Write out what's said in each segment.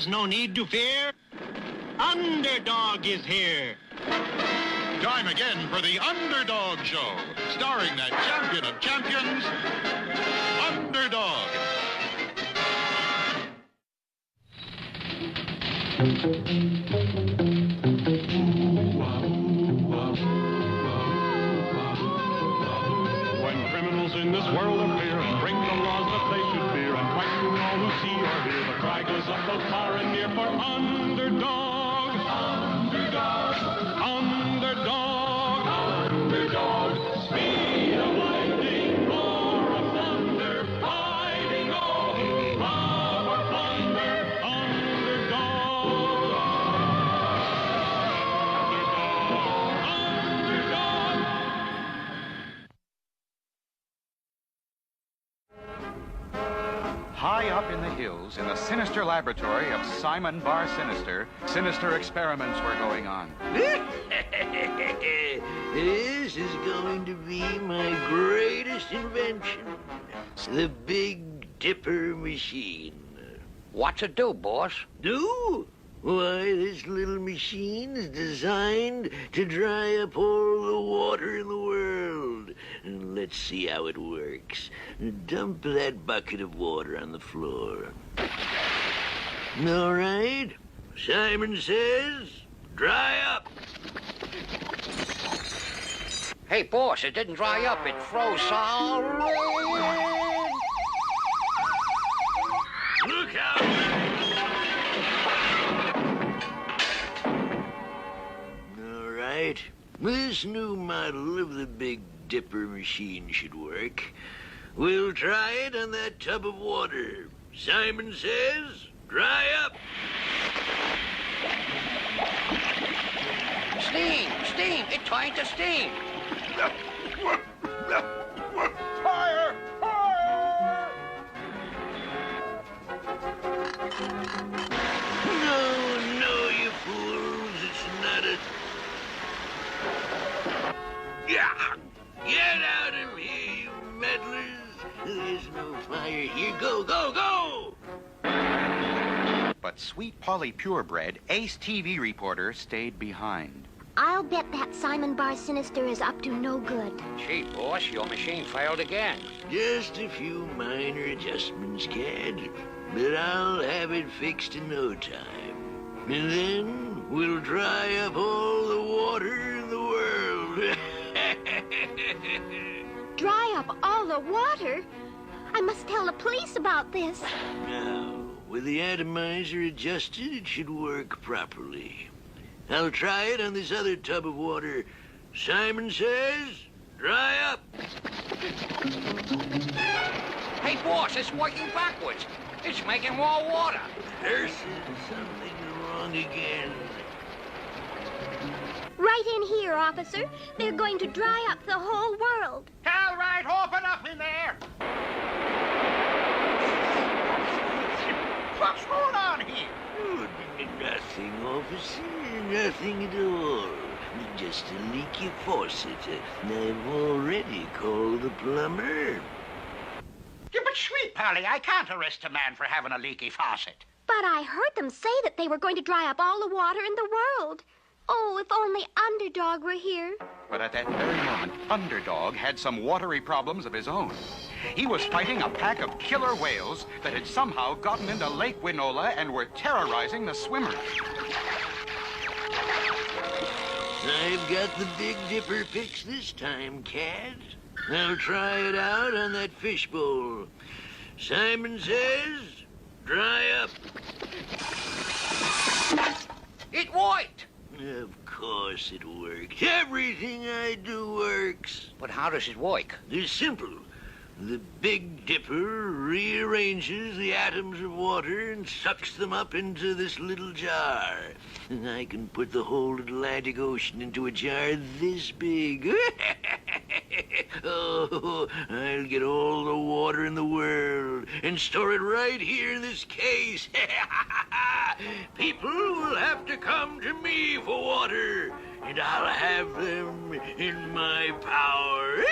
is no need to fear. Underdog is here. Time again for the Underdog Show, starring that champion of champions, Underdog. When criminals in this world appear and break the laws that they should fear and frighten all who see or hear, the cry goes up both far and near for Underdog. Underdog. Underdog. Underdog. Speed of lightning, roar of thunder, fighting all who love or plunder. Underdog. Underdog. High up in the hills, in the sinister laboratory of Simon Bar Sinister, sinister experiments were going on. This is going to be my greatest invention. The Big Dipper machine. What's it do, boss? Do? Why, this little machine is designed to dry up all the water in the world. And let's see how it works. Dump that bucket of water on the floor. All right. Simon says, dry up. Hey, boss, it didn't dry up. It froze solid. Look out! All right. This new model of the Big Dipper machine should work. We'll try it on that tub of water. Simon says, dry up. Steam! Steam! It turned to steam! Fire! Fire! No, you fools. It's not a... Yeah! Get out of here, you meddlers. There's no fire here. Go, go, go! But sweet Polly Purebred, ace TV reporter, stayed behind. I'll bet that Simon Bar Sinister is up to no good. Gee, boss, your machine failed again. Just a few minor adjustments, Cad. But I'll have it fixed in no time. And then we'll dry up all the water in the world. Dry up all the water? I must tell the police about this. Now, with the atomizer adjusted, it should work properly. I'll try it on this other tub of water. Simon says, dry up. Hey, boss, it's working backwards. It's making more water. There's something wrong again. Right in here, officer. They're going to dry up the whole world. All right, open up in there. What's going on here? Oh, nothing, officer. Nothing at all. Just a leaky faucet. I've already called the plumber. Yeah, but sweet Polly, I can't arrest a man for having a leaky faucet. But I heard them say that they were going to dry up all the water in the world. Oh, if only Underdog were here. But at that very moment, Underdog had some watery problems of his own. He was fighting a pack of killer whales that had somehow gotten into Lake Winola and were terrorizing the swimmers. I've got the Big Dipper fixed this time, Cad. I'll try it out on that fishbowl. Simon says, dry up. It worked. Of course it worked. Everything I do works. But how does it work? It's simple. The Big Dipper rearranges the atoms of water and sucks them up into this little jar. And I can put the whole Atlantic Ocean into a jar this big. Oh, I'll get all the water in the world and store it right here in this case. People will have to come to me for water, and I'll have them in my power.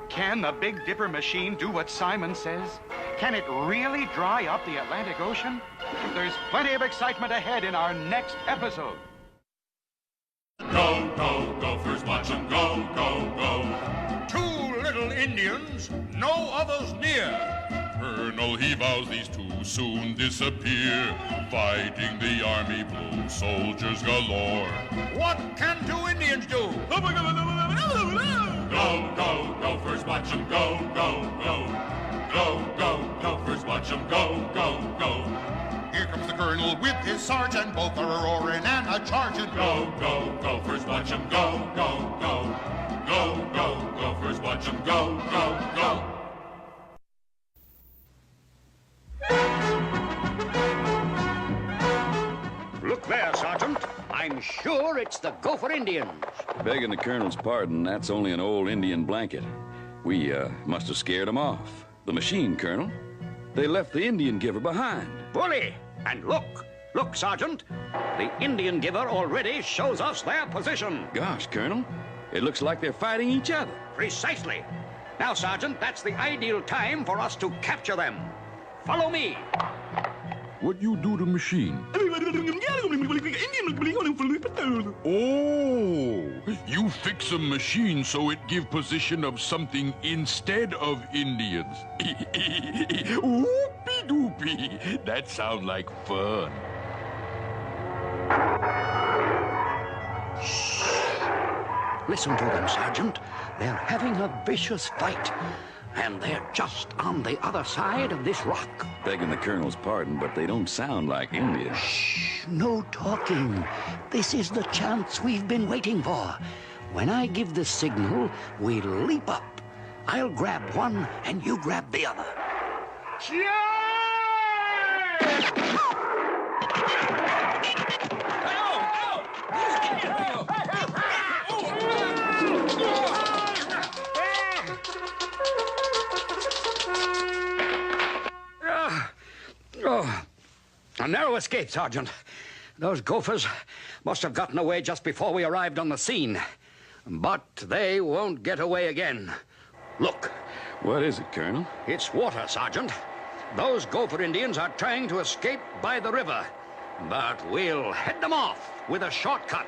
Can the Big Dipper machine do what Simon says? Can it really dry up the Atlantic Ocean? There's plenty of excitement ahead in our next episode. Go, go, Gophers, watch 'em go, go, go. Two little Indians, no others near. Colonel, he vows these two soon disappear. Fighting the army blue, soldiers galore. What can two Indians do? Go, go, Gophers, watch 'em go, go, go. Go, go, Gophers, watch 'em go, go, go. Here comes the colonel with his sergeant, both are a-roaring and a-charging. Go, go, Gophers, watch 'em go, go, go. Go, go, Gophers, watch 'em go, go, go. Look there, Sergeant. I'm sure it's the Gopher Indians. Begging the colonel's pardon, that's only an old Indian blanket. We must have scared them off. The machine, Colonel. They left the Indian giver behind. Bully! And look! Look, Sergeant. The Indian giver already shows us their position. Gosh, Colonel, it looks like they're fighting each other. Precisely. Now, Sergeant, that's the ideal time for us to capture them. Follow me. What you do to machine? Oh, you fix a machine so it give position of something instead of Indians. Oopie doopie. That sound like fun. Listen to them, Sergeant. They're having a vicious fight. And they're just on the other side of this rock. Begging the colonel's pardon, but they don't sound like Indians. Shh, no talking. This is the chance we've been waiting for. When I give the signal, we leap up. I'll grab one, and you grab the other. Oh, a narrow escape, Sergeant. Those gophers must have gotten away just before we arrived on the scene. But they won't get away again. Look. What is it, Colonel? It's water, Sergeant. Those gopher Indians are trying to escape by the river. But we'll head them off with a shortcut.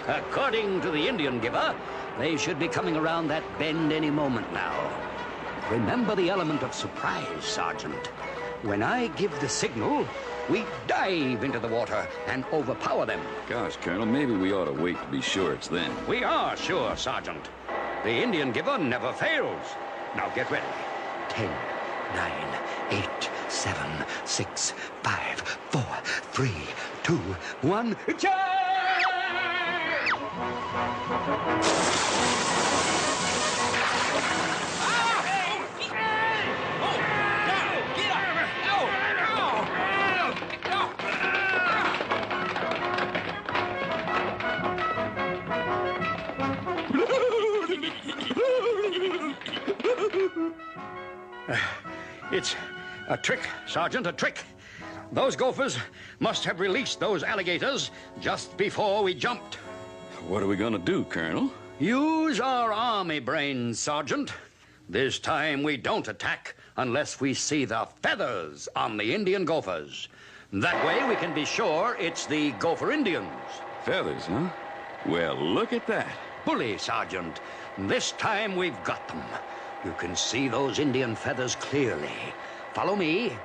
According to the Indian giver, they should be coming around that bend any moment now. Remember the element of surprise, Sergeant. When I give the signal, we dive into the water and overpower them. Gosh, Colonel, maybe we ought to wait to be sure it's them. We are sure, Sergeant. The Indian giver never fails. Now get ready. 10, 9, 8, 7, 6, 5, 4, 3, 2, 1. Charge! It's a trick, Sergeant, a trick. Those gophers must have released those alligators just before we jumped. What are we going to do, Colonel? Use our army brains, Sergeant. This time we don't attack unless we see the feathers on the Indian gophers. That way we can be sure it's the Gopher Indians. Feathers, huh? Well, look at that. Bully, Sergeant. This time we've got them. You can see those Indian feathers clearly. Follow me.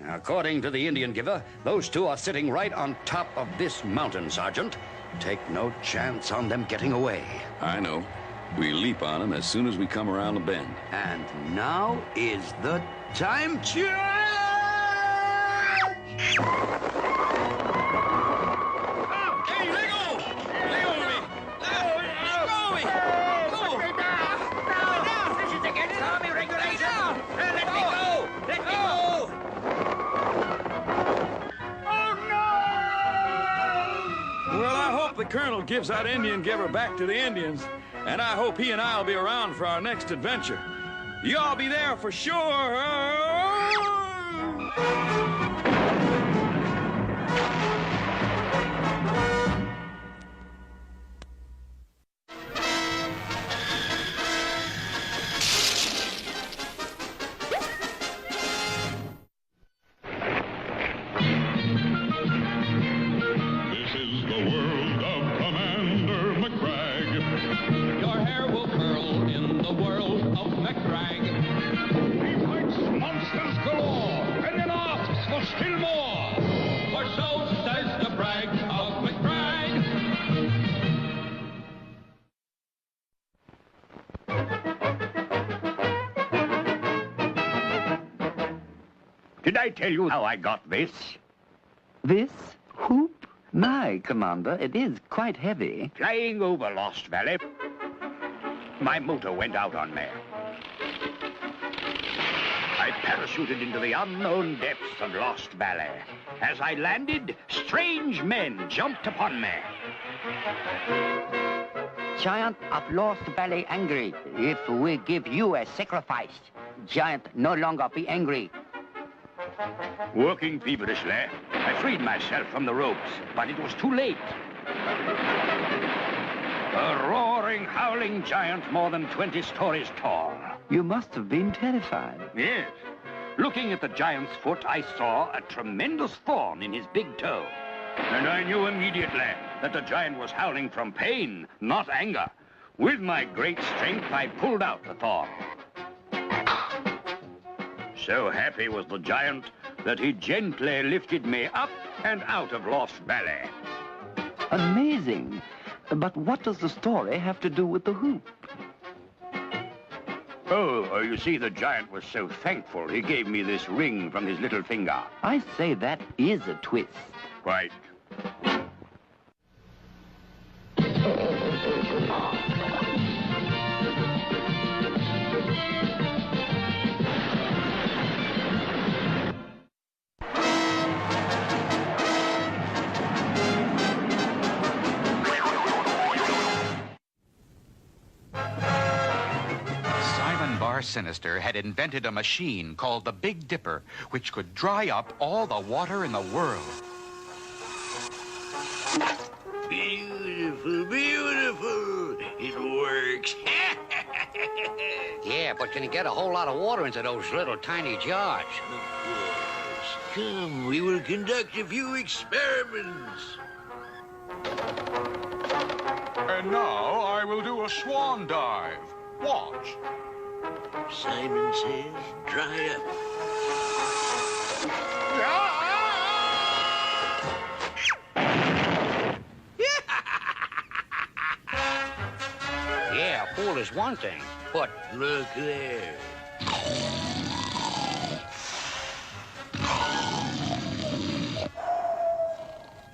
According to the Indian giver, those two are sitting right on top of this mountain, Sergeant. Take no chance on them getting away. I know. We leap on them as soon as we come around the bend. And now is the time. The Colonel gives that Indian giver back to the Indians, and I hope he and I will be around for our next adventure. You all be there for sure. Did I tell you how I got this? This hoop? My, Commander, it is quite heavy. Flying over Lost Valley, my motor went out on me. I parachuted into the unknown depths of Lost Valley. As I landed, strange men jumped upon me. Giant of Lost Valley angry. If we give you a sacrifice, Giant no longer be angry. Working feverishly, I freed myself from the ropes, but it was too late. A roaring, howling giant more than 20 stories tall. You must have been terrified. Yes. Looking at the giant's foot, I saw a tremendous thorn in his big toe. And I knew immediately that the giant was howling from pain, not anger. With my great strength, I pulled out the thorn. So happy was the giant that he gently lifted me up and out of Lost Valley. Amazing. But what does the story have to do with the hoop? Oh, you see, the giant was so thankful he gave me this ring from his little finger. I say that is a twist. Quite. Sinister had invented a machine called the Big Dipper, which could dry up all the water in the world. Beautiful, beautiful. It works. Yeah, but can you get a whole lot of water into those little tiny jars? Of course. Come, we will conduct a few experiments. And now I will do a swan dive. Watch. Simon says, dry up. Yeah, a pool is one thing, but... Look there.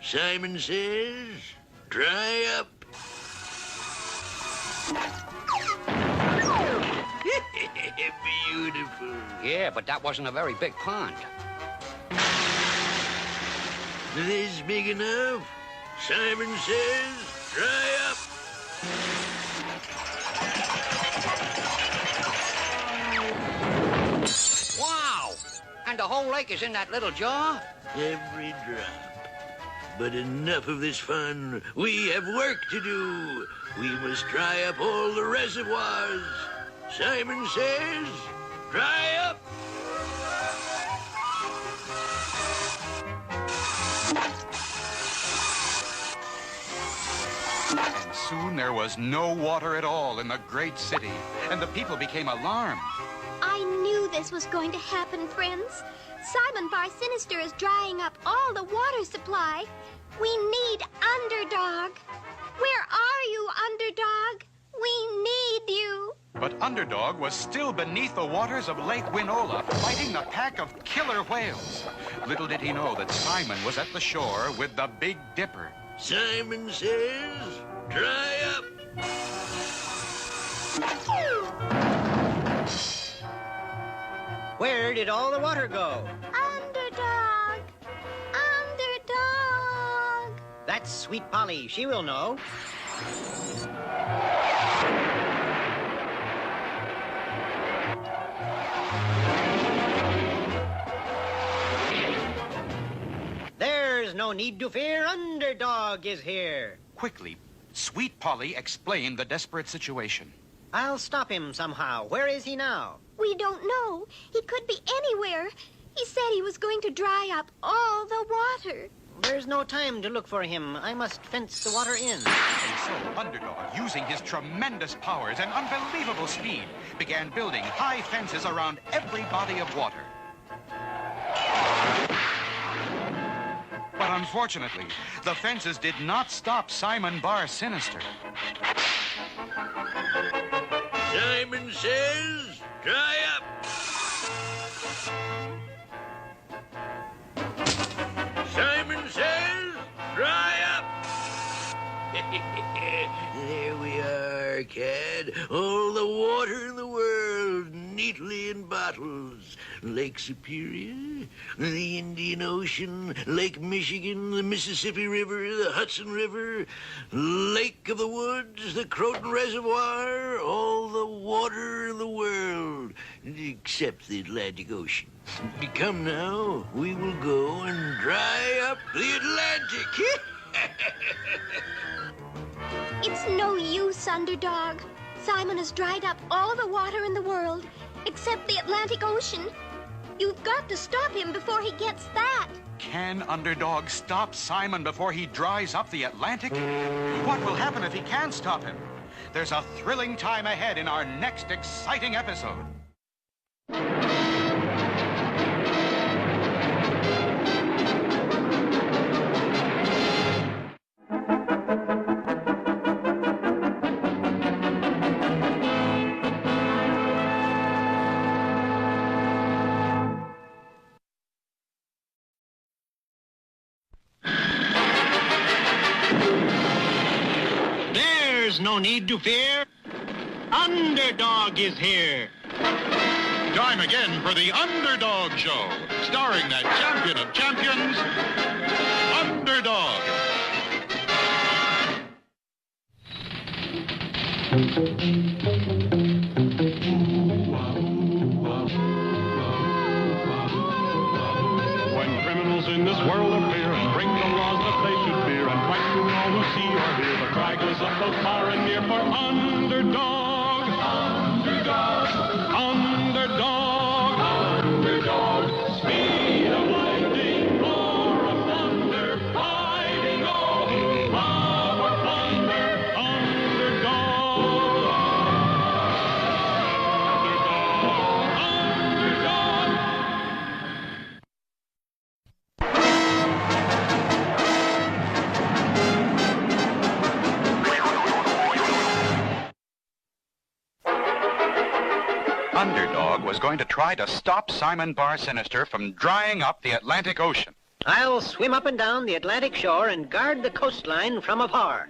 Simon says, dry up. Beautiful. Yeah, but that wasn't a very big pond. This big enough? Simon says, dry up. Wow! And the whole lake is in that little jar? Every drop. But enough of this fun. We have work to do. We must dry up all the reservoirs. Simon says, dry up. And soon there was no water at all in the great city, and the people became alarmed. I knew this was going to happen, friends. Simon Bar Sinister is drying up all the water supply. We need Underdog. Where are you, Underdog? We need you. But Underdog was still beneath the waters of Lake Winola, fighting the pack of killer whales. Little did he know that Simon was at the shore with the Big Dipper. Simon says, dry up. Where did all the water go? Underdog. Underdog. That's Sweet Polly. She will know. There's no need to fear. Underdog is here. Quickly, Sweet Polly explained the desperate situation. I'll stop him somehow. Where is he now? We don't know. He could be anywhere. He said he was going to dry up all the water. There's no time to look for him. I must fence the water in. And so Underdog, using his tremendous powers and unbelievable speed, began building high fences around every body of water. But unfortunately, the fences did not stop Simon Bar Sinister. Simon says, dry up. There we are, Cad. All the water in the world, neatly in bottles. Lake Superior, the Indian Ocean, Lake Michigan, the Mississippi River, the Hudson River, Lake of the Woods, the Croton Reservoir, all the water in the world, except the Atlantic Ocean. Come now, we will go and dry up the Atlantic. It's no use, Underdog. Simon has dried up all the water in the world, except the Atlantic Ocean. You've got to stop him before he gets that. Can Underdog stop Simon before he dries up the Atlantic? What will happen if he can stop him? There's a thrilling time ahead in our next exciting episode. There's no need to fear. Underdog is here. Time again for the Underdog Show, starring that champion of champions, Underdog. When criminals in this world appear and bring the laws that they should fear and fight through all who see or hear, the cry goes up both far and near for Underdog. Underdog. Underdog. Underdog. Speed of lightning, roar of thunder, fighting all who love or plunder. Underdog. Underdog. Underdog was going to try to stop Simon Bar Sinister from drying up the Atlantic Ocean. I'll swim up and down the Atlantic shore and guard the coastline from afar.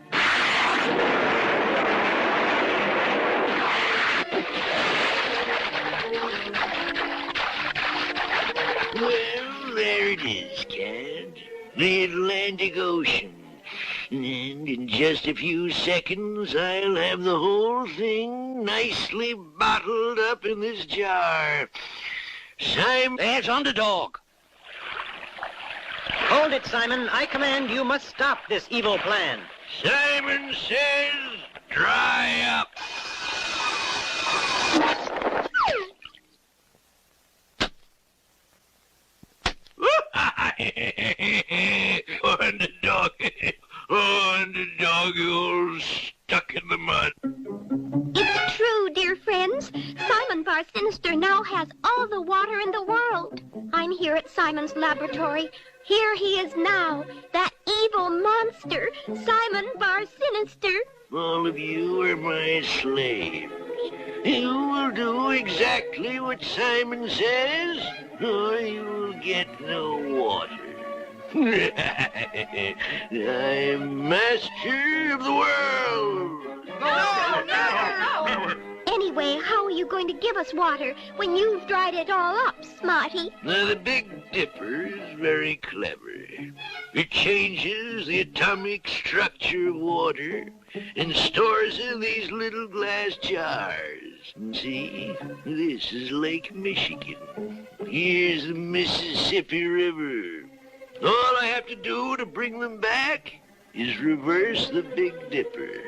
Well, there it is, Cad. The Atlantic Ocean. And in just a few seconds, I'll have the whole thing nicely bottled up in this jar. Simon... There's Underdog. Hold it, Simon. I command you must stop this evil plan. Simon says, dry up. Underdog. Oh, Underdog, you're all stuck in the mud. It's true, dear friends. Simon Bar Sinister now has all the water in the world. I'm here at Simon's laboratory. Here he is now, that evil monster, Simon Bar Sinister. All of you are my slaves. You will do exactly what Simon says, or you will get no water. I'm master of the world. No! Anyway, how are you going to give us water when you've dried it all up, Smarty? Now, the Big Dipper is very clever. It changes the atomic structure of water and stores it in these little glass jars. See, this is Lake Michigan. Here's the Mississippi River. All I have to do to bring them back is reverse the Big Dipper.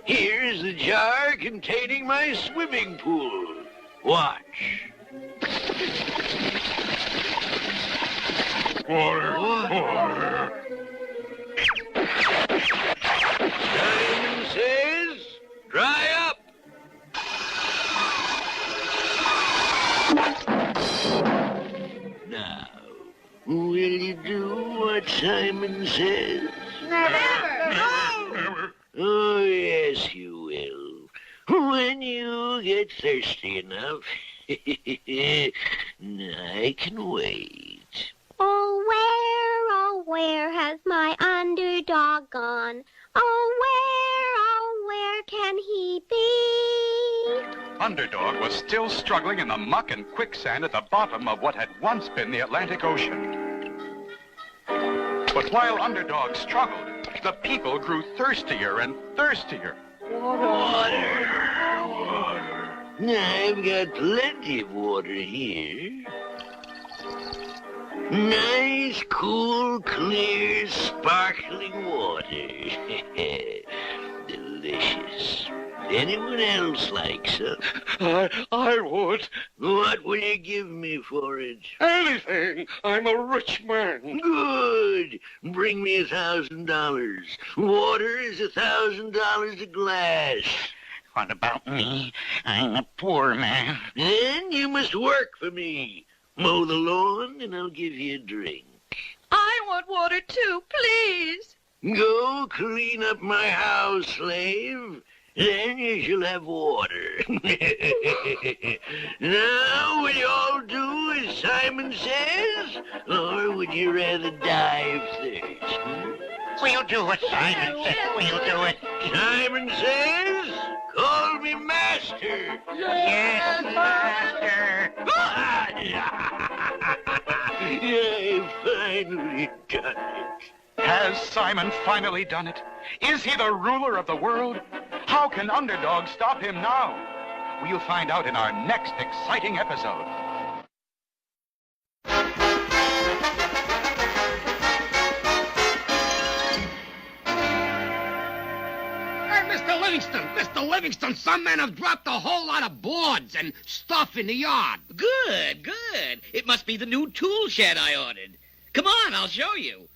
Here's the jar containing my swimming pool. Watch. Water, water. Simon says, dry up. Now, will you do what Simon says? Never. Oh, yes, you will. When you get thirsty enough, I can wait. Oh, where has my Underdog gone? Oh, where Underdog was still struggling in the muck and quicksand at the bottom of what had once been the Atlantic Ocean. But while Underdog struggled, the people grew thirstier and thirstier. Water. I've got plenty of water here. Nice, cool, clear, sparkling water. Delicious. Anyone else like some? I would. What will you give me for it? Anything. I'm a rich man. Good. Bring me $1,000. Water is $1,000 a glass. What about me? I'm a poor man. Then you must work for me. Mow the lawn and I'll give you a drink. I want water too, please. Go clean up my house, slave. Then you shall have water. Now, will you all do as Simon says? Or would you rather die of thirst? We'll do what Simon says. We'll do it. Simon says, call me master. Yes, master. I've finally done it. Has Simon finally done it? Is he the ruler of the world? How can Underdog stop him now? We'll find out in our next exciting episode. Mr. Livingston, some men have dropped a whole lot of boards and stuff in the yard. Good, good. It must be the new tool shed I ordered. Come on, I'll show you.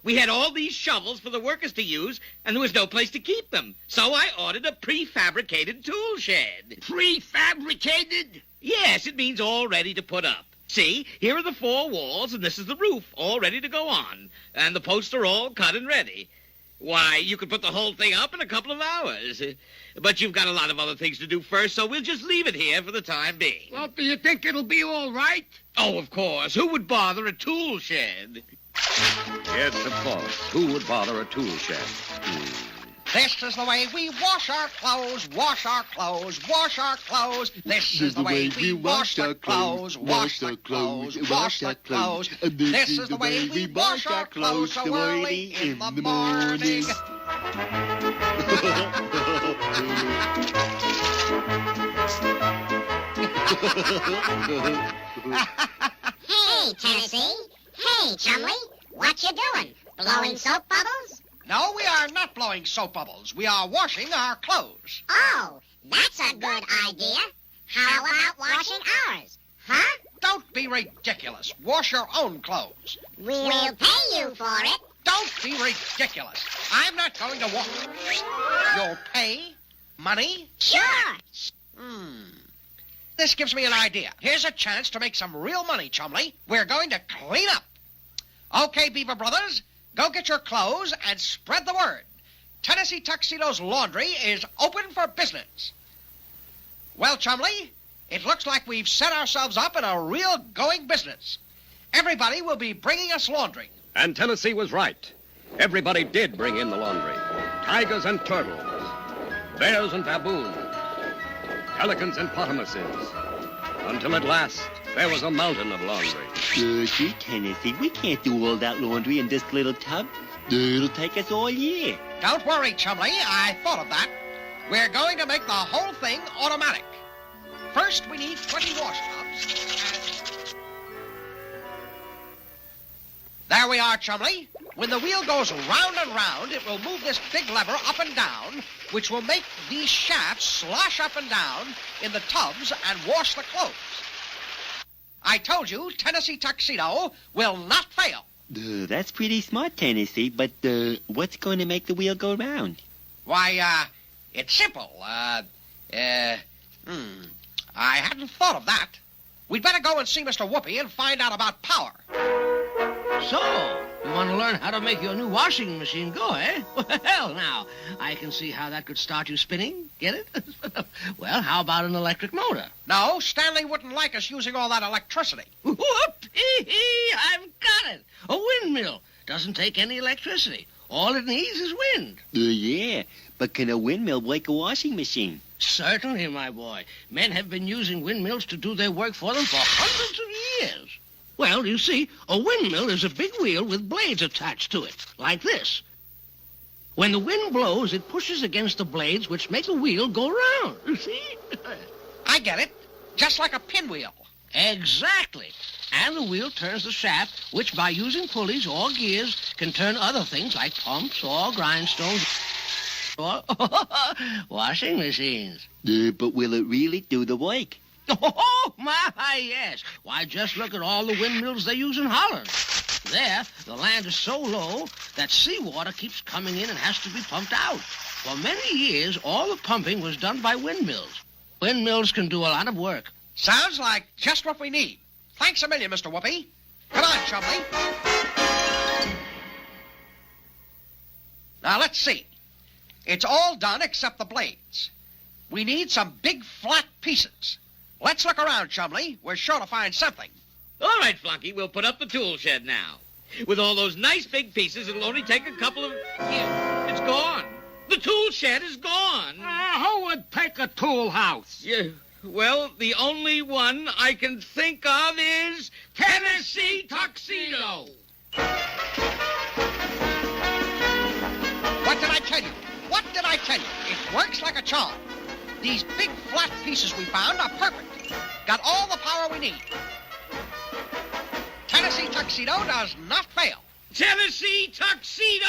We had all these shovels for the workers to use, and there was no place to keep them. So I ordered a prefabricated tool shed. Prefabricated? Yes, it means all ready to put up. See, here are the 4 walls, and this is the roof, all ready to go on. And the posts are all cut and ready. Why, you could put the whole thing up in a couple of hours. But you've got a lot of other things to do first, so we'll just leave it here for the time being. Well, do you think it'll be all right? Oh, of course. Who would bother a tool shed? Yes, of course. Who would bother a tool shed? This is the way we wash our clothes, wash our clothes, wash our clothes. This is the way we wash our clothes, wash our clothes, wash our clothes. This is the way we wash our clothes so early in the morning. Hey, Tennessee. Hey, Chumley. What you doing? Blowing soap bubbles? No, we are not blowing soap bubbles. We are washing our clothes. Oh, that's a good idea. How about washing ours? Huh? Don't be ridiculous. Wash your own clothes. We'll pay you for it. Don't be ridiculous. I'm not going to wash. You'll pay? Money? Sure. This gives me an idea. Here's a chance to make some real money, Chumley. We're going to clean up. Okay, Beaver Brothers, go get your clothes and spread the word. Tennessee Tuxedo's Laundry is open for business. Well, Chumley, it looks like we've set ourselves up in a real going business. Everybody will be bringing us laundry. And Tennessee was right. Everybody did bring in the laundry. Tigers and turtles, bears and baboons, pelicans and potamuses, until at last there was a mountain of laundry. Gee, Tennessee, we can't do all that laundry in this little tub. It'll take us all year. Don't worry, Chumley. I thought of that. We're going to make the whole thing automatic. First, we need 20 wash tubs. There we are, Chumley. When the wheel goes round and round, it will move this big lever up and down, which will make these shafts slosh up and down in the tubs and wash the clothes. I told you, Tennessee Tuxedo will not fail. That's pretty smart, Tennessee, but what's going to make the wheel go round? Why, it's simple. I hadn't thought of that. We'd better go and see Mr. Whoopi and find out about power. So, you want to learn how to make your new washing machine go, eh? Well, now, I can see how that could start you spinning. Get it? Well, how about an electric motor? No, Stanley wouldn't like us using all that electricity. Whoop-ee-hee, I've got it. A windmill. Doesn't take any electricity. All it needs is wind. Yeah, but can a windmill break a washing machine? Certainly, my boy. Men have been using windmills to do their work for them for hundreds of years. Well, you see, a windmill is a big wheel with blades attached to it, like this. When the wind blows, it pushes against the blades, which make the wheel go round. You see? I get it. Just like a pinwheel. Exactly. And the wheel turns the shaft, which by using pulleys or gears can turn other things like pumps or grindstones or washing machines. But will it really do the work? Oh, my, yes. Why, just look at all the windmills they use in Holland. There, the land is so low that seawater keeps coming in and has to be pumped out. For many years, all the pumping was done by windmills. Windmills can do a lot of work. Sounds like just what we need. Thanks a million, Mr. Whoopi. Come on, Chumley. Now, let's see. It's all done except the blades. We need some big, flat pieces. Let's look around, Chumley. We're sure to find something. All right, Flunky, we'll put up the tool shed now. With all those nice big pieces, it'll only take a couple of... Here, it's gone. The tool shed is gone. Who would take a tool house? Yeah, well, the only one I can think of is Tennessee Tuxedo. What did I tell you? What did I tell you? It works like a charm. These big, flat pieces we found are perfect. Got all the power we need. Tennessee Tuxedo does not fail. Tennessee Tuxedo!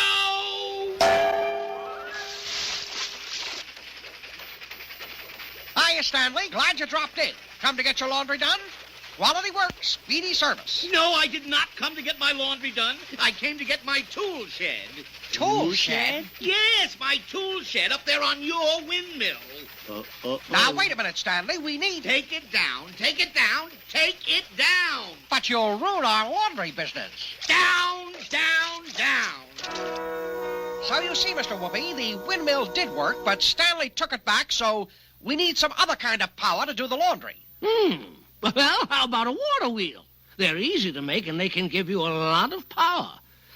Hiya, Stanley. Glad you dropped in. Come to get your laundry done? Quality work, speedy service. No, I did not come to get my laundry done. I came to get my tool shed. Tool shed? Yes, my tool shed up there on your windmill. Now, wait a minute, Stanley. We need... Take it down. Take it down. Take it down. But you'll ruin our laundry business. Down, down, down. So you see, Mr. Whoopi, the windmill did work, but Stanley took it back, so we need some other kind of power to do the laundry. Well, how about a water wheel? They're easy to make, and they can give you a lot of power.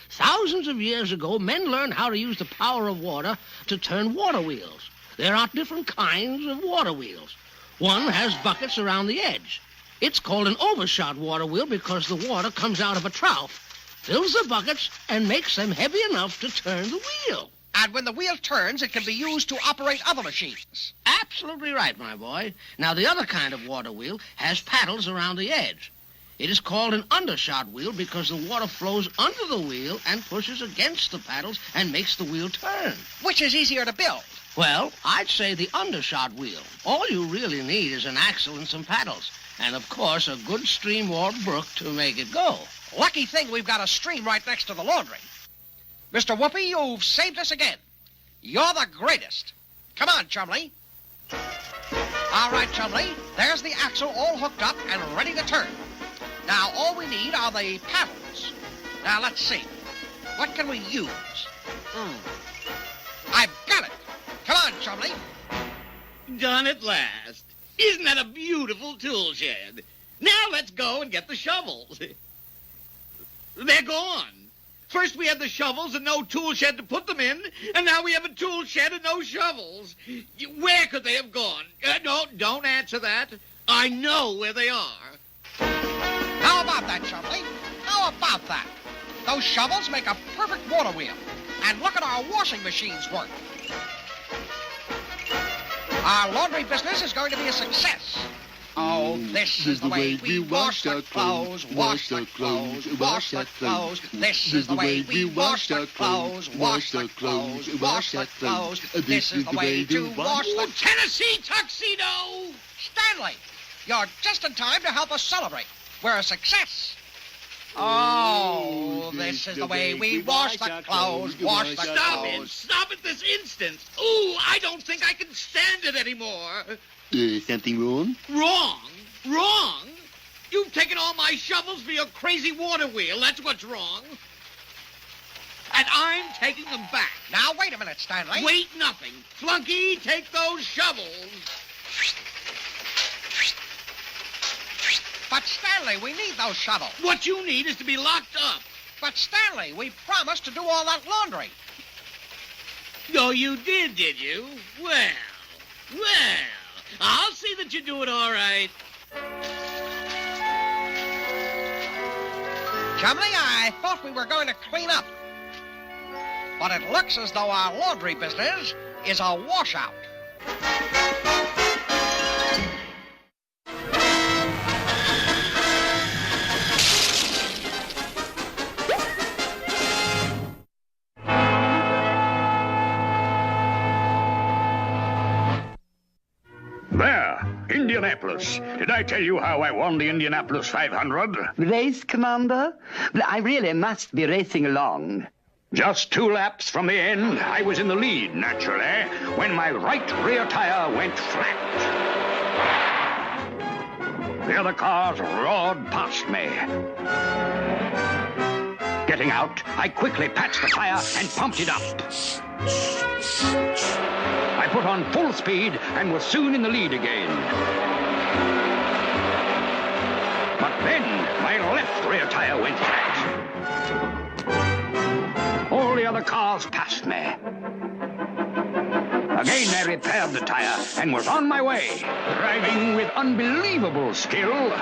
Thousands of years ago, men learned how to use the power of water to turn water wheels. There are different kinds of water wheels. One has buckets around the edge. It's called an overshot water wheel because the water comes out of a trough, fills the buckets, and makes them heavy enough to turn the wheel. And when the wheel turns, it can be used to operate other machines. Absolutely right, my boy. Now, the other kind of water wheel has paddles around the edge. It is called an undershot wheel because the water flows under the wheel and pushes against the paddles and makes the wheel turn. Which is easier to build? Well, I'd say the undershot wheel. All you really need is an axle and some paddles. And, of course, a good stream or brook to make it go. Lucky thing we've got a stream right next to the laundry. Mr. Whoopi, you've saved us again. You're the greatest. Come on, Chumley. All right, Chumley. There's the axle all hooked up and ready to turn. Now, all we need are the paddles. Now, let's see. What can we use? I've got it. Come on, Chumley. Done at last. Isn't that a beautiful tool shed? Now let's go and get the shovels. They're gone. First we had the shovels and no tool shed to put them in, and now we have a tool shed and no shovels. Where could they have gone? No, don't answer that. I know where they are. How about that, Chumley? How about that? Those shovels make a perfect water wheel. And look at our washing machines work. Our laundry business is going to be a success. Oh, this is the way we wash the clothes, wash the clothes, wash the clothes. This is the way we wash the clothes, wash the clothes, wash the clothes. This is the way to wash the... Tennessee Tuxedo! Stanley, you're just in time to help us celebrate. We're a success. Oh, this is the way we wash the clothes, wash the clothes. Stop it this instant. Ooh, I don't think I can stand it anymore. Something wrong? Wrong? You've taken all my shovels for your crazy water wheel. That's what's wrong. And I'm taking them back. Now, wait a minute, Stanley. Wait nothing. Flunky, take those shovels. But, Stanley, we need those shovels. What you need is to be locked up. But, Stanley, we promised to do all that laundry. Oh, you did you? Well, Well, I'll see that you do it all right. Chumley, I thought we were going to clean up. But it looks as though our laundry business is a washout. There, Indianapolis. Did I tell you how I won the Indianapolis 500? Race, Commander? I really must be racing along. Just 2 laps from the end, I was in the lead, naturally, when my right rear tire went flat. The other cars roared past me. Getting out, I quickly patched the tire and pumped it up. I put on full speed and was soon in the lead again. But then my left rear tire went flat. All the other cars passed me. Again I repaired the tire and was on my way, driving with unbelievable skill.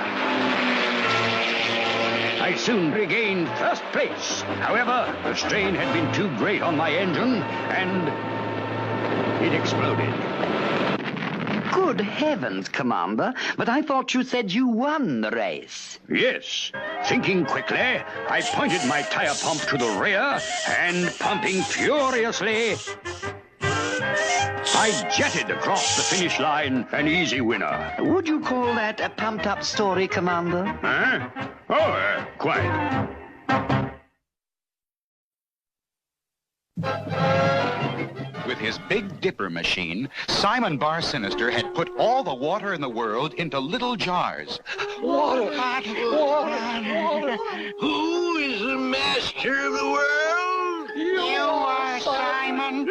I soon regained first place. However, the strain had been too great on my engine, and it exploded. Good heavens, Commander, but I thought you said you won the race. Yes. Thinking quickly, I pointed my tire pump to the rear, and pumping furiously, I jetted across the finish line, an easy winner. Would you call that a pumped-up story, Commander? Huh? Oh, quite. With his Big Dipper machine, Simon Bar Sinister had put all the water in the world into little jars. Water! Water! Who is the master of the world? You are, Simon.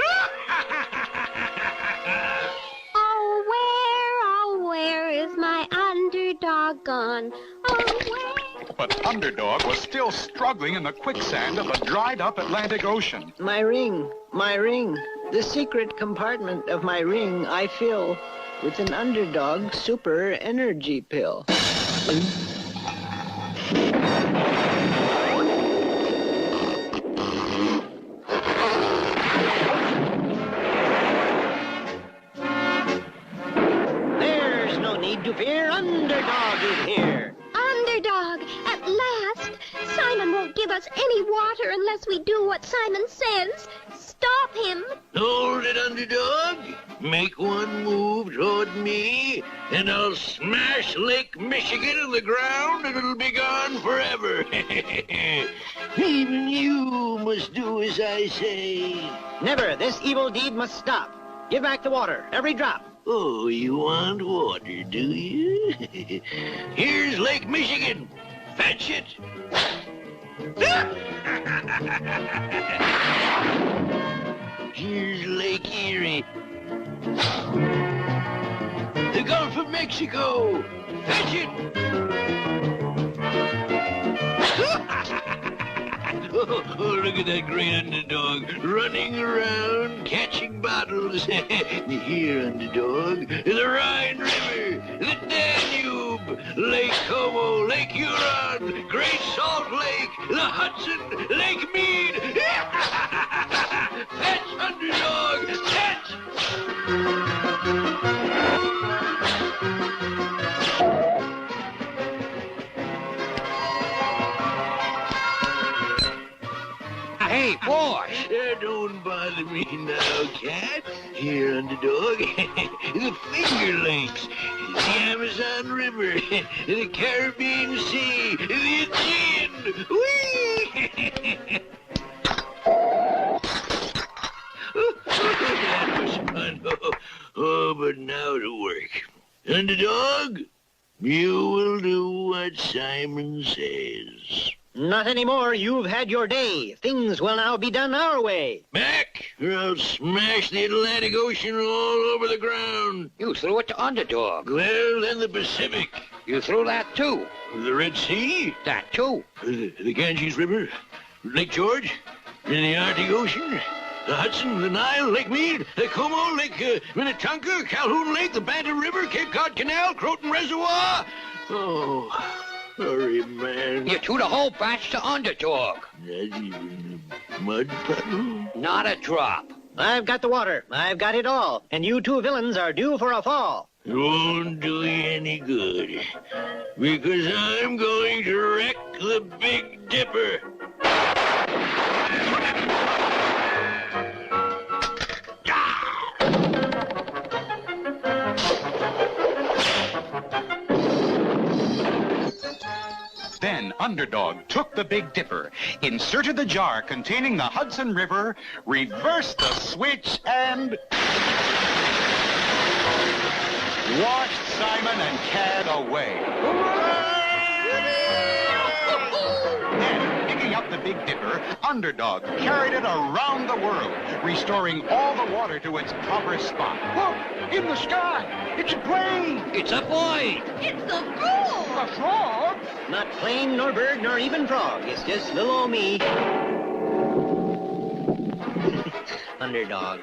Oh, where is my underdog gone? Oh, where? But Underdog was still struggling in the quicksand of the dried-up Atlantic Ocean. My ring. The secret compartment of my ring I fill with an Underdog super energy pill. There's no need to fear. Underdog is here. Underdog, at last. Simon won't give us any water unless we do what Simon says. Stop him. Hold it, Underdog. Make one move toward me, and I'll smash Lake Michigan in the ground, and it'll be gone forever. Even you must do as I say. Never. This evil deed must stop. Give back the water. Every drop. Oh, you want water, do you? Here's Lake Michigan. Fetch it. Here's Lake Erie. The Gulf of Mexico. Fetch it. Oh, look at that great Underdog running around catching bottles. Here, Underdog, the Rhine River, the Danube, Lake Como, Lake Huron, Great Salt Lake, the Hudson, Lake Mead. Fetch, Underdog, fetch! Hey, boy! Don't bother me now, cat. Here, Underdog. The Finger Lakes, the Amazon River, the Caribbean Sea, the Aegean. Whee! That was fun. Oh, but now to work. Underdog, you will do what Simon says. Not anymore. You've had your day. Things will now be done our way. Back, or I'll smash the Atlantic Ocean all over the ground. You threw it to Underdog. Well, then the Pacific. You threw that, too. The Red Sea. That, too. The Ganges River. Lake George. And the Arctic Ocean. The Hudson, the Nile, Lake Mead, the Como, Lake Minnetonka, Calhoun Lake, the Bantam River, Cape Cod Canal, Croton Reservoir. Oh, sorry, man. You threw the whole batch to Underdog. Not even a mud puddle? Not a drop. I've got the water. I've got it all. And you two villains are due for a fall. It won't do you any good, because I'm going to wreck the Big Dipper. Then Underdog took the Big Dipper, inserted the jar containing the Hudson River, reversed the switch, and washed Simon and Cad away. Then, picking up the Big Dipper, Underdog carried it around the world, restoring all the water to its proper spot. Look, in the sky. It's a plane. It's a void. It's the frog. A frog? Not plane, nor bird, nor even frog. It's just little old me. Underdog.